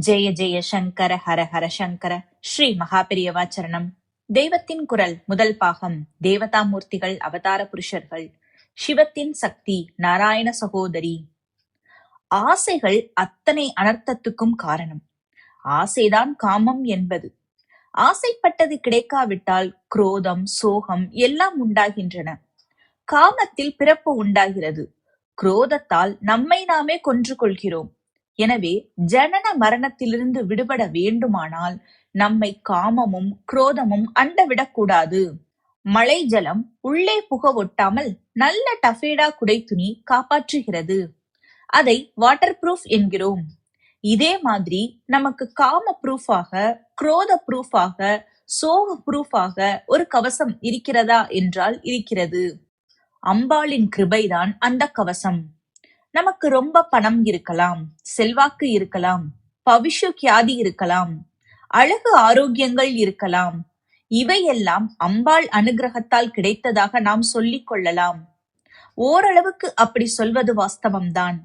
ஜெய ஜெய சங்கர ஹர ஹர சங்கர. ஸ்ரீ மகாபெரியவாச்சரணம். தெய்வத்தின் குரல் முதல் பாகம். தேவதாமூர்த்திகள் அவதார புருஷர்கள். சிவத்தின் சக்தி. நாராயண சகோதரி. ஆசைகள் அத்தனை அனர்த்தத்துக்கும் காரணம். ஆசைதான் காமம் என்பது. ஆசைப்பட்டது கிடைக்காவிட்டால் குரோதம், சோகம் எல்லாம் உண்டாகின்றன. காமத்தில் பிறப்பு உண்டாகிறது. குரோதத்தால் நம்மை நாமே கொன்று கொள்கிறோம். எனவே ஜனன மரணத்திலிருந்து விடுபட வேண்டுமானால் நம்மை காமமும் குரோதமும் அண்டவிடக்கூடாது. மழை ஜலம் உள்ளே புக ஒட்டாமல் நல்ல டஃபேடா குடை துணி காப்பாற்றுகிறது. அதை வாட்டர் ப்ரூஃப் என்கிறோம். இதே மாதிரி நமக்கு காம ப்ரூஃபாக, குரோத ப்ரூஃபாக, சோக ப்ரூஃபாக ஒரு கவசம் இருக்கிறதா என்றால் இருக்கிறது. அம்பாளின் கிருபைதான் அந்த கவசம். நமக்கு ரொம்ப பணம் இருக்கலாம், செல்வாக்கு இருக்கலாம், பவிஷு கியாதி இருக்கலாம், அழகு ஆரோக்கியங்கள் இருக்கலாம். இவையெல்லாம் அம்பாள் அனுகிரகத்தால் கிடைத்ததாக நாம் சொல்லிக் கொள்ளலாம். ஓரளவுக்கு அப்படி சொல்வது வாஸ்தவம்தான்.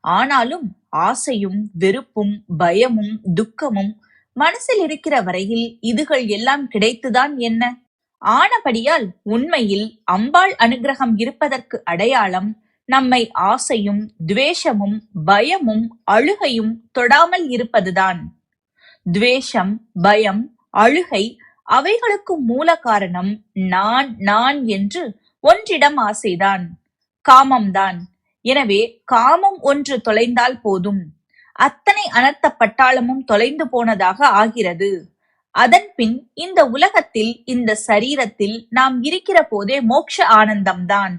ஆனாலும் ஆசையும் வெறுப்பும் பயமும் துக்கமும் மனசில் இருக்கிற வரையில் இதுகள் எல்லாம் கிடைத்துதான் என்ன? ஆனபடியால் உண்மையில் அம்பாள் அனுகிரகம் இருப்பதற்கு அடையாளம் நம்மை ஆசையும் துவேஷமும் பயமும் அழுகையும் தொடாமல் இருப்பதுதான். துவேஷம், பயம், அழுகை அவைகளுக்கு மூல காரணம் நான் நான் என்று ஒன்றிடம் ஆசைதான், காமம்தான். எனவே காமம் ஒன்று தொலைந்தால் போதும், அத்தனை அனர்த்த பட்டாளமும் தொலைந்து போனதாக ஆகிறது. அதன் பின் இந்த உலகத்தில், இந்த சரீரத்தில் நாம் இருக்கிற போதே மோட்ச ஆனந்தம்தான்.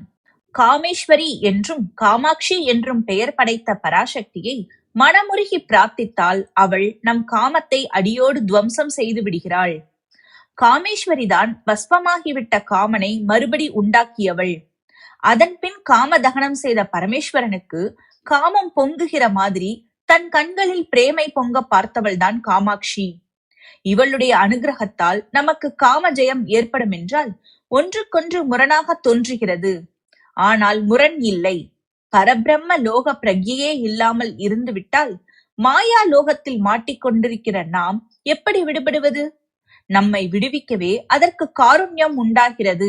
காமேஸ்வரி என்றும் காமாட்சி என்றும் பெயர் படைத்த பராசக்தியை மனமுருகி பிரார்த்தித்தால் அவள் நம் காமத்தை அடியோடு துவம்சம் செய்து விடுகிறாள். காமேஸ்வரிதான் பஸ்பமாகிவிட்ட காமனை மறுபடி உண்டாக்கியவள். அதன் பின் காம தகனம் செய்த பரமேஸ்வரனுக்கு காமம் பொங்குகிற மாதிரி தன் கண்களில் பிரேமை பொங்க பார்த்தவள்தான் காமாட்சி. இவளுடைய அனுகிரகத்தால் நமக்கு காம ஜெயம் ஏற்படும் என்றால் ஒன்றுக்கொன்று முரணாக தோன்றுகிறது. ஆனால் முரண் இல்லை. பரபிரம்ம லோக பிரக்ஞையே இல்லாமல் இருந்துவிட்டால் மாயா லோகத்தில் மாட்டிக்கொண்டிருக்கிற நாம் எப்படி விடுபடுவது? நம்மை விடுவிக்கவே அதற்கு காருண்யம் உண்டாகிறது.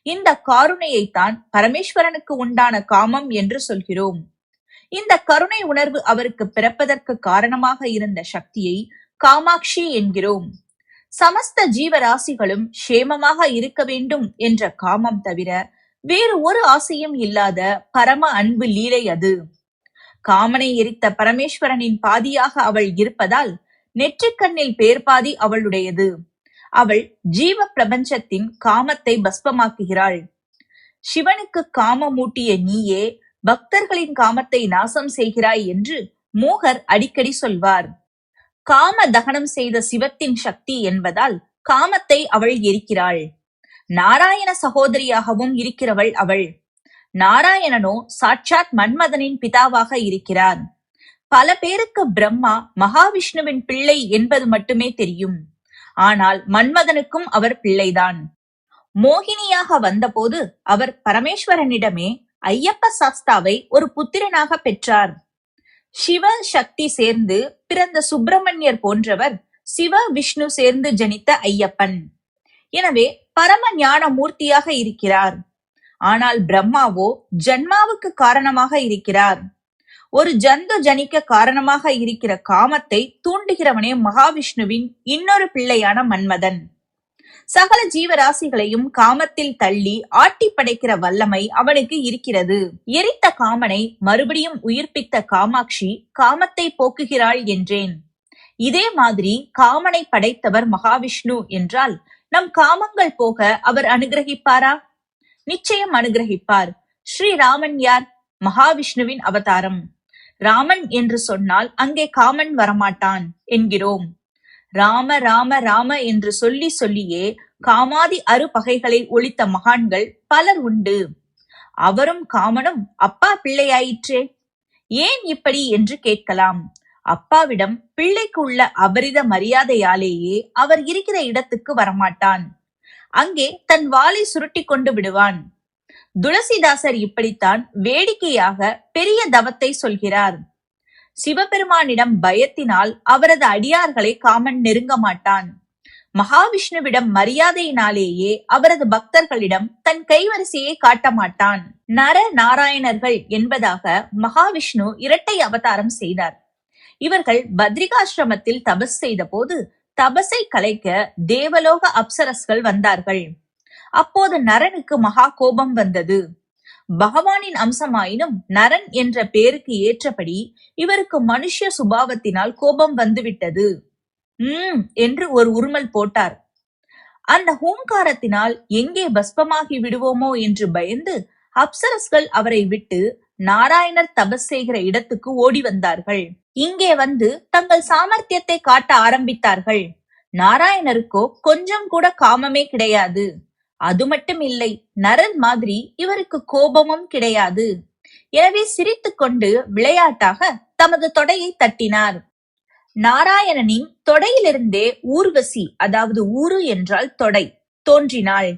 இந்த காருணையைத்தான் பரமேஸ்வரனுக்கு உண்டான காமம் என்று சொல்கிறோம். இந்த கருணை உணர்வு அவருக்கு பிறப்பதற்கு காரணமாக இருந்த சக்தியை காமாட்சி என்கிறோம். சமஸ்த ஜீவராசிகளும் சேமமாக இருக்க வேண்டும் என்ற காமம் தவிர வேறு ஒரு ஆசையும் இல்லாத பரம அன்பு லீலை அது. காமனை எரித்த பரமேஸ்வரனின் பாதியாக அவள் இருப்பதால் நெற்றிக்கண்ணில் பேர்பாதி அவளுடையது. அவள் ஜீவ பிரபஞ்சத்தின் காமத்தை பஸ்பமாக்குகிறாள். சிவனுக்கு காமமூட்டிய நீயே பக்தர்களின் காமத்தை நாசம் செய்கிறாய் என்று மோகர் அடிக்கடி சொல்வார். காம தகனம் செய்த சிவத்தின் சக்தி என்பதால் காமத்தை அவள் எரிக்கிறாள். நாராயண சகோதரியாகவும் இருக்கிறவள் அவள். நாராயணனோ சாட்சாத் மன்மதனின் பிதாவாக இருக்கிறார். பல பேருக்கு பிரம்மா மகாவிஷ்ணுவின் பிள்ளை என்பது மட்டுமே தெரியும். ஆனால் மன்மதனுக்கும் அவர் பிள்ளைதான். மோகினியாக வந்தபோது அவர் பரமேஸ்வரனிடமே ஐயப்ப சாஸ்தாவை ஒரு புத்திரனாக பெற்றார். சிவ சக்தி சேர்ந்து பிறந்த சுப்பிரமணியர் போன்றவர் சிவ விஷ்ணு சேர்ந்து ஜனித்த ஐயப்பன். எனவே பரம ஞான மூர்த்தியாக இருக்கிறார். ஆனால் பிரம்மாவோ ஜன்மாவுக்கு காரணமாக இருக்கிறார். ஒரு ஜந்து ஜனிக்க காரணமாக இருக்கிற காமத்தை தூண்டுகிறவனே மகாவிஷ்ணுவின் இன்னொரு பிள்ளையான மன்மதன். சகல ஜீவராசிகளையும் காமத்தில் தள்ளி ஆட்டி படைக்கிற வல்லமை அவனுக்கு இருக்கிறது. எரித்த காமனை மறுபடியும் உயிர்ப்பித்த காமாட்சி காமத்தை போக்குகிறாள் என்றேன். இதே மாதிரி காமனை படைத்தவர் மகாவிஷ்ணு என்றால் நம் காமங்கள் போக அவர் அனுகிரகிப்பாரா? நிச்சயம் அனுகிரகிப்பார். ஸ்ரீராமன் யார்? மகாவிஷ்ணுவின் அவதாரம். ராமன் என்று சொன்னால் அங்கே காமன் வரமாட்டான் என்கிறோம். ராம ராம ராம என்று சொல்லி சொல்லியே காமாதி அறுபகைகளை ஒழித்த மகான்கள் பலர் உண்டு. அவரும் காமனும் அப்பா பிள்ளையாயிற்றே. ஏன் இப்படி என்று கேட்கலாம். அப்பாவிடம் பிள்ளைக்கு உள்ள அபரித மரியாதையாலேயே அவர் இருக்கிற இடத்துக்கு வரமாட்டான். அங்கே தன் வாளை சுருட்டி கொண்டு விடுவான். துளசிதாசர் இப்படித்தான் வேடிக்கையாக பெரிய தவத்தை சொல்கிறார். சிவபெருமானிடம் பயத்தினால் அவரது அடியார்களை காமன் நெருங்க மாட்டான். மகாவிஷ்ணுவிடம் மரியாதையினாலேயே அவரது பக்தர்களிடம் தன் கைவரிசையை காட்ட மாட்டான். நர நாராயணர்கள் என்பதாக மகாவிஷ்ணு இரட்டை அவதாரம் செய்தார். இவர்கள் பத்ரிகாசிரமத்தில் தபஸ் செய்த போது தபஸை கலைக்க தேவலோக அப்சரஸ்கள் வந்தார்கள். அப்போது நரனுக்கு மகா கோபம் வந்தது. பகவானின் அம்சமாயினும் நரன் என்ற பெயருக்கு ஏற்றபடி இவருக்கு மனுஷ சுபாவத்தினால் கோபம் வந்துவிட்டது. என்று ஒரு உருமல் போட்டார். அந்த ஹூங்காரத்தினால் எங்கே பஸ்பமாகி விடுவோமோ என்று பயந்து அப்சரஸ்கள் அவரை விட்டு நாராயணர் தபஸ் செய்கிற இடத்துக்கு ஓடி வந்தார்கள். இங்கே வந்து தங்கள் சாமர்த்தியத்தை காட்ட ஆரம்பித்தார்கள். நாராயணருக்கோ கொஞ்சம் கூட காமமே கிடையாது. அது மட்டும் இல்லை, நரன் மாதிரி இவருக்கு கோபமும் கிடையாது. எனவே சிரித்துக் கொண்டு விளையாட்டாக தமது தொடையை தட்டினார். நாராயணனின் தொடையிலிருந்தே ஊர்வசி, அதாவது ஊரு என்றால் தொடை, தோன்றினாள்.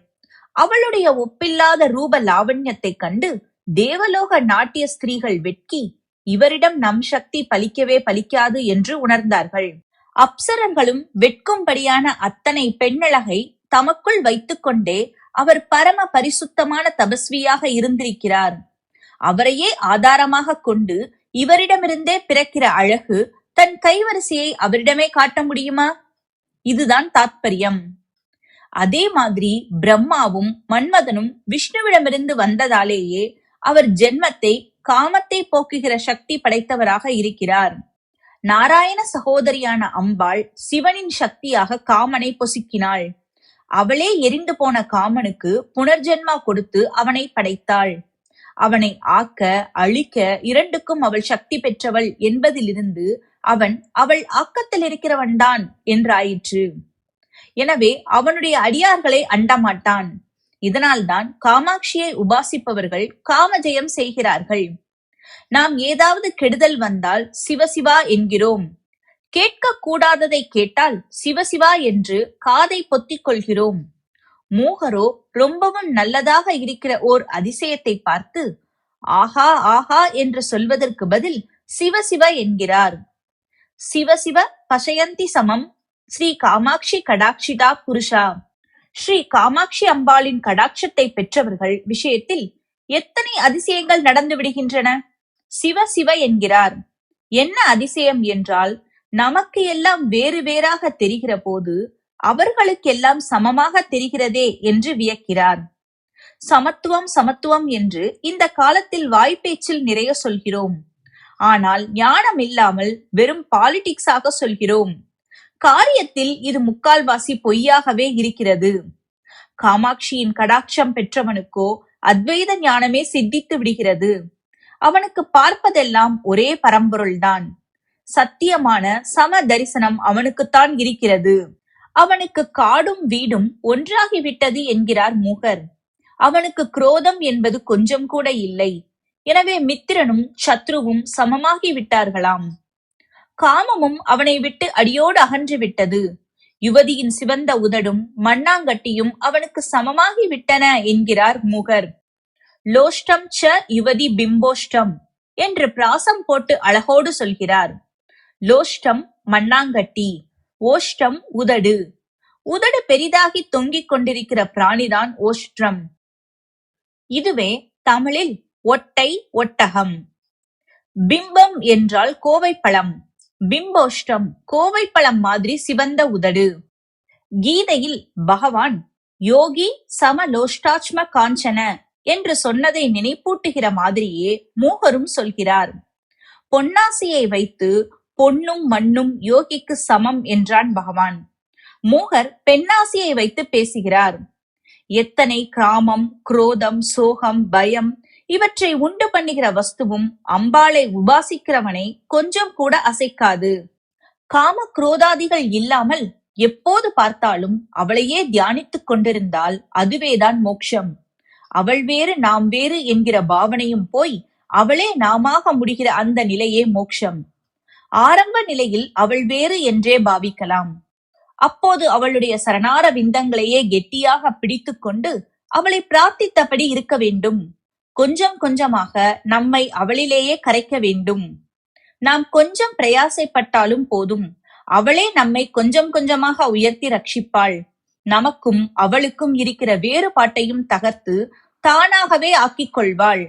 அவளுடைய ஒப்பில்லாத ரூப லாவண்யத்தை கண்டு தேவலோக நாட்டிய ஸ்திரீகள் வெட்கி இவரிடம் நம் சக்தி பலிக்கவே பலிக்காது என்று உணர்ந்தார்கள். அப்சரர்களும் வெட்கும்படியான அத்தனை பெண்ணழகை தமக்குள் வைத்துக் கொண்டே அவர் பரம பரிசுத்தமான தபஸ்வியாக இருந்திருக்கிறார். அவரையே ஆதாரமாக கொண்டு இவரிடமிருந்தே பிறக்கிற அழகு தன் கைவரிசையை அவரிடமே காட்ட முடியுமா? இதுதான் தாத்பரியம். அதே மாதிரி பிரம்மாவும் மன்மதனும் விஷ்ணுவிடமிருந்து வந்ததாலேயே அவர் ஜென்மத்தை காமத்தை போக்குகிற சக்தி படைத்தவராக இருக்கிறார். நாராயண சகோதரியான அம்பாள் சிவனின் சக்தியாக காமனை பொசுக்கினாள். அவளே எரிந்து போன காமனுக்கு புனர்ஜென்மா கொடுத்து அவனை படைத்தாள். அவனை ஆக்க அழிக்க இரண்டுக்கும் அவள் சக்தி பெற்றவள் என்பதிலிருந்து அவன் அவள் ஆக்கத்தில் இருக்கிறவன்தான் என்றாயிற்று. எனவே அவனுடைய அடியார்களை அண்டமாட்டான். இதனால்தான் காமாட்சியை உபாசிப்பவர்கள் காமஜெயம் செய்கிறார்கள். நாம் ஏதாவது கெடுதல் வந்தால் சிவசிவா என்கிறோம். கேட்க கூடாததை கேட்டால் சிவசிவா என்று காதை பொத்திக் கொள்கிறோம். மூகரோ ரொம்பவும் நல்லதாக இருக்கிற ஓர் அதிசயத்தை பார்த்து ஆஹா ஆஹா என்று சொல்வதற்கு பதில் சிவசிவ என்கிறார். சிவசிவ பசயந்தி சமம் ஸ்ரீ காமாட்சி கடாட்சிதா புருஷா. ஸ்ரீ காமாட்சி அம்பாளின் கடாட்சத்தை பெற்றவர்கள் விஷயத்தில் எத்தனை அதிசயங்கள் நடந்து விடுகின்றன. சிவ சிவ என்கிறார். என்ன அதிசயம் என்றால், நமக்கு எல்லாம் வேறு வேறாக தெரிகிற போது அவர்களுக்கெல்லாம் சமமாக தெரிகிறதே என்று வியக்கிறார். சமத்துவம் சமத்துவம் என்று இந்த காலத்தில் வாய்ப்பேச்சில் நிறைய சொல்கிறோம். ஆனால் ஞானம் இல்லாமல் வெறும் பாலிடிக்ஸாக சொல்கிறோம். காரியத்தில் இது முக்கால்வாசி பொய்யாகவே இருக்கிறது. காமாட்சியின் கடாட்சம் பெற்றவனுக்கோ அத்வைத ஞானமே சித்தித்து விடுகிறது. அவனுக்கு பார்ப்பதெல்லாம் ஒரே பரம்பொருள்தான். சத்தியமான சம தரிசனம் அவனுக்குத்தான் இருக்கிறது. அவனுக்கு காடும் வீடும் ஒன்றாகிவிட்டது என்கிறார் மூகர். அவனுக்கு குரோதம் என்பது கொஞ்சம் கூட இல்லை. எனவே மித்திரனும் சத்ருவும் சமமாகி விட்டார்களாம். காமமும் அவனை விட்டு அடியோடு அகன்று விட்டது. யுவதியின் சிவந்த உதடும் மண்ணாங்கட்டியும் அவனுக்கு சமமாகி விட்டன என்கிறார் மூகர். லோஷ்டம் ச யுவதி பிம்போஷ்டம் என்று பிராசம் போட்டு அழகோடு சொல்கிறார். லோஷ்டம் மண்ணாங்கட்டி, ஓஷ்டம் உதடு. உதடு பெரிதாகி தொங்கிக் கொண்டிருக்கிற பிராணிதான் ஓஷ்டம். இதுவே தமிழில் ஒட்டை, ஒட்டகம். பிம்பம் என்றால் கோவைப்பழம். பிம்போஷ்டம் கோவைப்பழம் மாதிரி சிவந்த உதடு. கீதையில் பகவான் யோகி சமலோஷ்டாச்ம காஞ்சன என்று சொன்னதை நினைப்பூட்டுகிற மாதிரியே மூகரும் சொல்கிறார். பொன்னாசியை வைத்து பொன்னும் மண்ணும் யோகிக்கு சமம் என்றான் பகவான். மூகர் பெண்ணாசியை வைத்து பேசுகிறார். எத்தனை காமம், குரோதம், சோகம், பயம் இவற்றை உண்டு பண்ணுகிற வஸ்துவும் அம்பாளை உபாசிக்கிறவனை கொஞ்சம் கூட அசைக்காது. காம குரோதாதிகள் இல்லாமல் எப்போது பார்த்தாலும் அவளையே தியானித்துக் கொண்டிருந்தால் அதுவேதான் மோட்சம். அவள் வேறு நாம் வேறு என்கிற பாவனையும் போய் அவளே நாமாக முடிகிற அந்த நிலையே மோட்சம். ஆரம்ப நிலையில் அவள் வேறு என்றே பாவிக்கலாம். அப்போது அவளுடைய சரணார விந்தங்களையே கெட்டியாக பிடித்து கொண்டு அவளை பிரார்த்தித்தபடி இருக்க வேண்டும். கொஞ்சம் கொஞ்சமாக நம்மை அவளிலேயே கரைக்க வேண்டும். நாம் கொஞ்சம் பிரயாசைப்பட்டாலும் போதும், அவளே நம்மை கொஞ்சம் கொஞ்சமாக உயர்த்தி ரட்சிப்பாள். நமக்கும் அவளுக்கும் இருக்கிற வேறுபாட்டையும் தகர்த்து தானாகவே ஆக்கிக் கொள்வாள்.